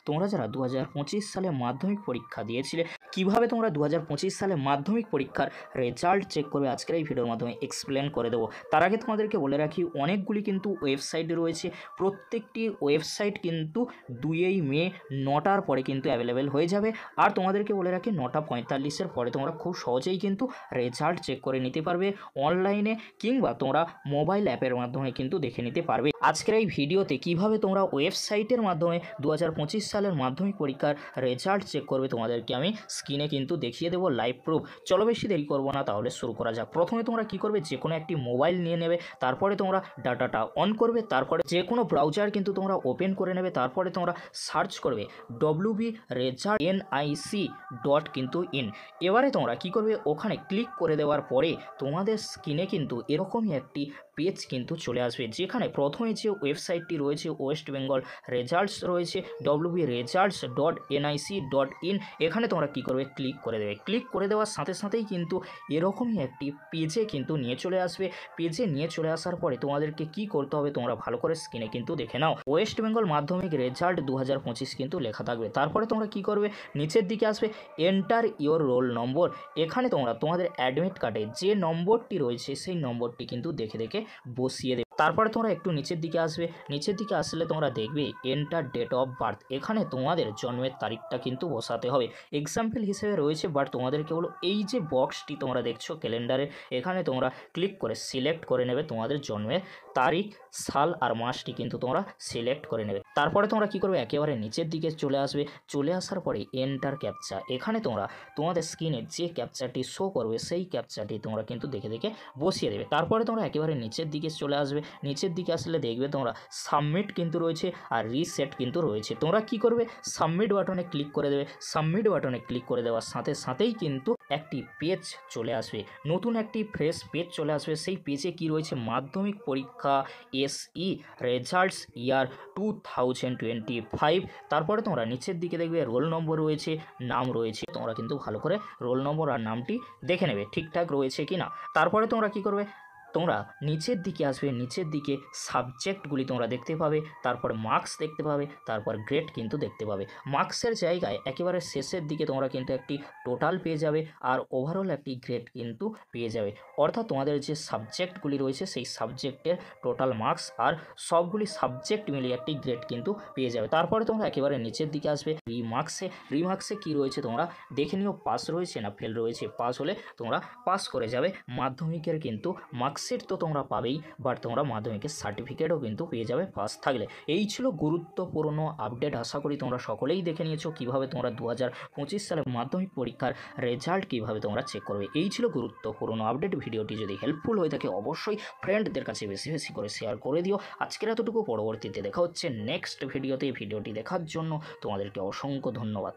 তোমরা যারা 2025 সালে মাধ্যমিক পরীক্ষা দিয়েছিলে কিভাবে তোমরা 2025 সালে মাধ্যমিক পরীক্ষার রেজাল্ট চেক করবে আজকের এই ভিডিওর মাধ্যমে এক্সপ্লেন করে দেবো। তার আগে তোমাদেরকে বলে রাখি অনেকগুলি কিন্তু ওয়েবসাইট রয়েছে, প্রত্যেকটি ওয়েবসাইট কিন্তু 2 মে 9টার পরে কিন্তু অ্যাভেলেবেল হয়ে যাবে। আর তোমাদেরকে বলে রাখি 9:45-এর পরে তোমরা খুব সহজেই কিন্তু রেজাল্ট চেক করে নিতে পারবে অনলাইনে, কিংবা তোমরা মোবাইল অ্যাপের মাধ্যমে কিন্তু দেখে নিতে পারবে। আজকের এই ভিডিওতে কিভাবে তোমরা ওয়েবসাইটের মাধ্যমে 2025 সালের মাধ্যমিক পরীক্ষার রেজাল্ট চেক করবে তোমাদেরকে আমি স্ক্রিনে কিন্তু দেখিয়ে দেবো লাইভ প্রুফ। চলো বেশি দেরি করবো না, তাহলে শুরু করা যাক। প্রথমে তোমরা কি করবে, যে কোনো একটি মোবাইল নিয়ে নেবে, তারপরে তোমরা ডাটাটা অন করবে, তারপরে যে কোনো ব্রাউজার কিন্তু তোমরা ওপেন করে নেবে, তারপরে তোমরা সার্চ করবে wbresultnic.in। এবারে তোমরা কি করবে, ওখানে ক্লিক করে দেওয়ার পরে তোমাদের স্ক্রিনে কিন্তু এরকমই একটি পেজ কিন্তু চলে আসবে, যেখানে প্রথমে যে ওয়েবসাইটটি রয়েছে ওয়েস্ট বেঙ্গল রেজাল্টস রয়েছে wbresults.nic.in। এখানে তোমরা কি করবে, ক্লিক করে দেবে। ক্লিক করে দেওয়ার সাথে সাথেই কিন্তু এরকমই একটি পেজে কিন্তু নিয়ে চলে আসবে। পেজে নিয়ে চলে আসার পরে তোমাদেরকে কি করতে হবে তোমরা ভালো করে স্ক্রিনে কিন্তু দেখে নাও। ওয়েস্ট বেঙ্গল মাধ্যমিক রেজাল্ট 2025 কিন্তু লেখা থাকবে। তারপরে তোমরা কি করবে, নিচের দিকে আসবে এন্টার ইওর রোল নম্বর। এখানে তোমরা তোমাদের অ্যাডমিট কার্ডে যে নম্বরটি রয়েছে সেই নম্বরটি কিন্তু দেখে দেখে বসিয়ে দেবে। তারপরে তোমরা একটু নিচের দিকে আসবে, নিচের দিকে আসলে তোমরা দেখবে এন্টার ডেট অফ বার্থ। এখানে তোমাদের জন্মের তারিখটা কিন্তু বসাতে হবে। এক্সাম্পল হিসেবে রয়েছে, বাট তোমাদেরকে বলো এই যে বক্সটি তোমরা দেখছো ক্যালেন্ডারে, এখানে তোমরা ক্লিক করে সিলেক্ট করে নেবে তোমাদের জন্মের তারিখ, সাল আর মাসটি কিন্তু তোমরা সিলেক্ট করে নেবে। তারপরে তোমরা কি করবে, একেবারে নিচের দিকে চলে আসবে। চলে আসার পরে এন্টার ক্যাপচা, এখানে তোমরা তোমাদের স্ক্রিনে যে ক্যাপচাটি শো করবে সেই ক্যাপচাটি তোমরা কিন্তু দেখে দেখে বসিয়ে দেবে। তারপরে তোমরা একেবারে নিচের দিকে চলে আসবে। নিচের দিকে আসলে দেখবে তোমরা সাবমিট কিন্তু রয়েছে আর রিসেট কিন্তু রয়েছে। তোমরা কি করবে, সাবমিট বাটনে ক্লিক করে দেবে। সাবমিট বাটনে ক্লিক করে দেওয়ার সাথে সাথেই কিন্তু একটি পেজ চলে আসবে, নতুন একটি ফ্রেশ পেজ চলে আসবে। সেই পেজে কি রয়েছে, মাধ্যমিক পরীক্ষা SE রেজাল্টস ইয়ার 2025। তারপরে তোমরা নিচের দিকে দেখবে রোল নম্বর রয়েছে, নাম রয়েছে। তোমরা কিন্তু ভালো করে রোল নম্বর আর নামটি দেখে নেবে ঠিকঠাক রয়েছে কিনা। তারপরে তোমরা কি করবে, তোমরা নিচের দিকে আসবে, নিচের দিকে সাবজেক্টগুলি তোমরা দেখতে পাবে, তারপর মার্কস দেখতে পাবে, তারপর গ্রেড কিন্তু দেখতে পাবে। মার্কসের জায়গায় একেবারে শেষের দিকে তোমরা কিন্তু একটি টোটাল পেয়ে যাবে আর ওভারঅল একটি গ্রেড কিন্তু পেয়ে যাবে। অর্থাৎ তোমাদের যে সাবজেক্টগুলি রয়েছে সেই সাবজেক্টের টোটাল মার্কস আর সবগুলি সাবজেক্ট মিলিয়ে একটি গ্রেড কিন্তু পেয়ে যাবে। তারপরে তোমরা একেবারে নিচের দিকে আসবে রিমার্কসে কি রয়েছে তোমরা দেখে নিও, পাস রয়েছে না ফেল রয়েছে। পাস হলে তোমরা পাস করে যাবে। মাধ্যমিকের কিন্তু মার্কস তো তোমরা পাবেই, বাট তোমরা মাধ্যমিকের সার্টিফিকেটও কিন্তু পেয়ে যাবে পাস থাকলে। এই ছিল গুরুত্বপূর্ণ আপডেট। আশা করি তোমরা সকলেই দেখে নিয়েছো কিভাবে তোমরা 2025 সালের মাধ্যমিক পরীক্ষার রেজাল্ট কিভাবে তোমরা চেক করবে। এই ছিল গুরুত্বপূর্ণ আপডেট। ভিডিওটি যদি হেল্পফুল হয়ে থাকে অবশ্যই ফ্রেন্ডদের কাছে বেশি বেশি করে শেয়ার করে দিও। আজকের এতটুকু, পরবর্তীতে দেখা হচ্ছে নেক্সট ভিডিওতে। ভিডিওটি দেখার জন্য তোমাদেরকে অসংখ্য ধন্যবাদ।